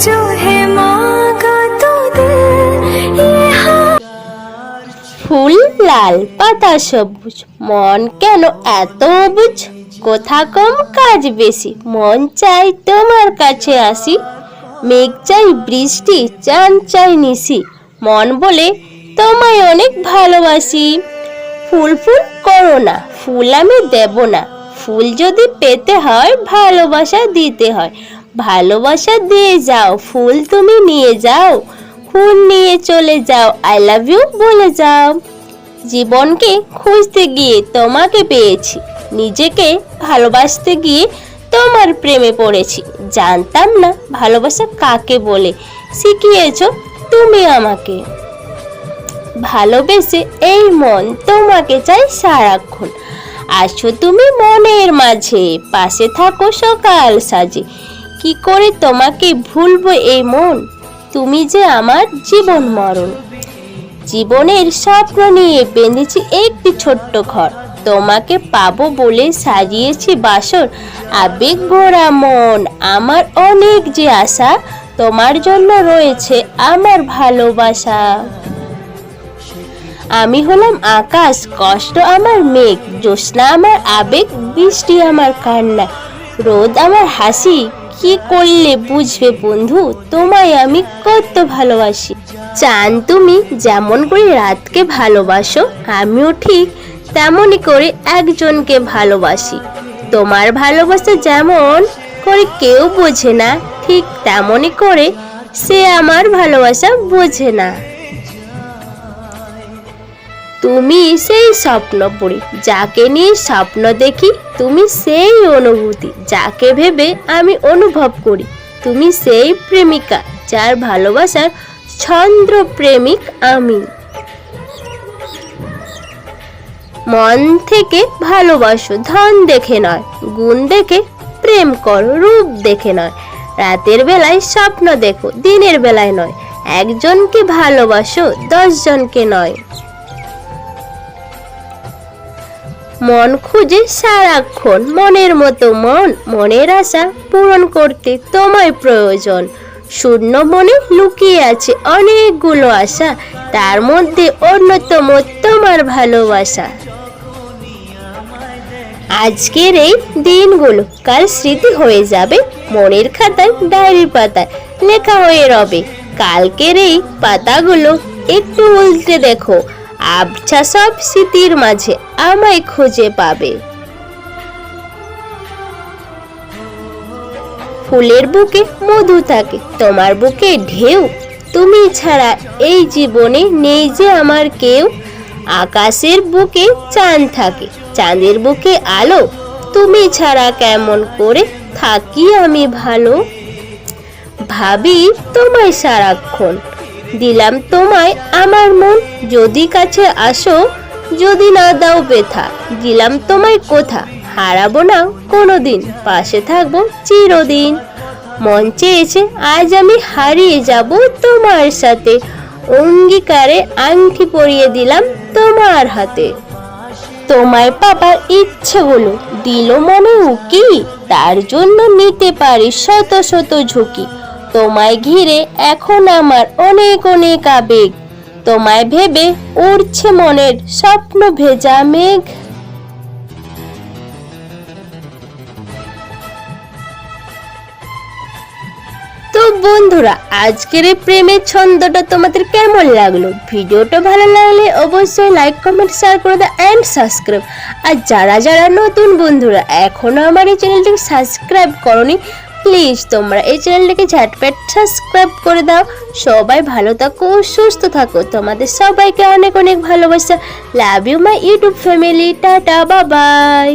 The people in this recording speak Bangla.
जो है मांगा तो दे ये हाँ। ফুল লাল পাতা সবুজ, মন কেন এত অবুঝ? কথা কম কাজ বেশি, মন চাই তোমার কাছে আসি। মেঘ চাই বৃষ্টি, চাঁদ চাই নিশি, মন বলে তোমায় অনেক ভালোবাসি। ফুল ফুল করো না, ফুল আমি দেব না, ফুল যদি পেতে হয় ভালোবাসা দিতে হয়। ভালোবাসা দিয়ে যাও, ফুল তুমি নিয়ে যাও, ফুল নিয়ে চলে যাও, আই লাভ ইউ বলে যাও। জীবনকে খুঁজতে গিয়ে তোমাকে পেয়েছি, নিজেকে ভালোবাসতে গিয়ে তোমার প্রেমে পড়েছি। জানতাম না ভালোবাসা কাকে বলে, শিখিয়েছো তুমি আমাকে। ভালোবেসে এই মন তোমাকে চাই সারাক্ষণ, আসো তুমি মনের মাঝে, পাশে থাকো সকাল সাজে। কি করে তোমাকে ভুলবো এই মন, তুমি যে আমার জীবন মরণ। জীবনের স্বপ্ন নিয়ে বেঁধেছি একটি ছোট্ট ঘর, তোমাকে পাবো বলে সাজিয়েছি বাসর। আবেগ ভরা মন আমার অনেক যে আশা, তোমার জন্য রয়েছে আমার ভালোবাসা। আমি হলাম আকাশ, কষ্ট আমার মেঘ, জ্যোৎস্না আমার আবেগ, বৃষ্টি আমার কান্না, রোদ আমার হাসি। কি করলে বুঝবে বন্ধু, তোমায় আমি কত ভালোবাসি। চাঁদ তুমি যেমন করে রাতকে ভালোবাসো, আমিও ঠিক তেমনই করে একজনকে ভালোবাসি। তোমার ভালোবাসা যেমন করে কেউ বোঝে না, ঠিক তেমনই করে সে আমার ভালোবাসা বোঝে না। তুমি সেই স্বপ্ন পড়ি, যাকে নিয়ে স্বপ্ন দেখি, তুমি সেই অনুভূতি যাকে ভেবে আমি অনুভব করি। তুমি সেই প্রেমিকা যার ভালোবাসার ছন্দ প্রেমিক আমি। মন থেকে ভালোবাসো, ধন দেখে নয়, গুণ দেখে প্রেম করো, রূপ দেখে নয়। রাতের বেলায় স্বপ্ন দেখো, দিনের বেলায় নয়। একজনকে ভালোবাসো, 10 জনকে নয়। মন খুঁজে সারাক্ষণ, মনের মতো মন, মনের আশা পূরণ করতে তোমায় প্রয়োজন। শূন্য মনে লুকিয়ে আছে অনেকগুলো আশা, তার মধ্যে অন্যতম তোমার ভালোবাসা। আজকের এই দিনগুলো কাল স্মৃতি হয়ে যাবে, মনের খাতায় ডায়েরির পাতায় লেখা হয়ে রবে। কালকের এই পাতাগুলো একটু উল্টে দেখো, আবছা সব স্মৃতির মাঝে আমায় খুঁজে পাবে। ফুলের বুকে মধু থাকে, তোমার বুকে ঢেউ, তুমি ছাড়া এই জীবনে নেই যে আমার কেউ। আকাশের বুকে চাঁদ থাকে, চাঁদের বুকে আলো, তুমি ছাড়া কেমন করে থাকি আমি ভালো। ভাবি তোমায় সারাক্ষণ, দিলাম তোমায় আমার মন, যদি কাছে আসো, যদি না দাও ব্যথা। দিলাম তোমায় কোথা, হারাবো না কোনোদিন, পাশে থাকবো চিরদিন। মন চেয়েছে আজ আমি হারিয়ে যাব তোমার সাথে, অঙ্গীকারে আংটি পরিয়ে দিলাম তোমার হাতে। তোমায় পাবার ইচ্ছেগুলো দিল মনে উকি, তার জন্য নিতে পারি শত শত ঝুঁকি। তোমায় ঘিরে এখন আমার অনেক অনেক আবেগ, তোমায় ভেবে উড়ছে মনের স্বপ্ন ভেজা মেঘ। তো বন্ধুরা, আজকের এই প্রেমের ছন্দটা তোমাদের কেমন লাগলো? ভিডিওটা ভালো লাগলে অবশ্যই লাইক কমেন্ট শেয়ার করে দাও এন্ড সাবস্ক্রাইব। আর যারা যারা নতুন বন্ধুরা এখনো আমার এই চ্যানেলটাকে সাবস্ক্রাইব করোনি, প্লিজ তোমরা এই চ্যানেলটাকে ঝটপট সাবস্ক্রাইব করে দাও। সবাই ভালো থাকো, সুস্থ থাকো, তোমাদের সবাইকে অনেক অনেক ভালোবাসা। Love you my YouTube family, tata, bye by.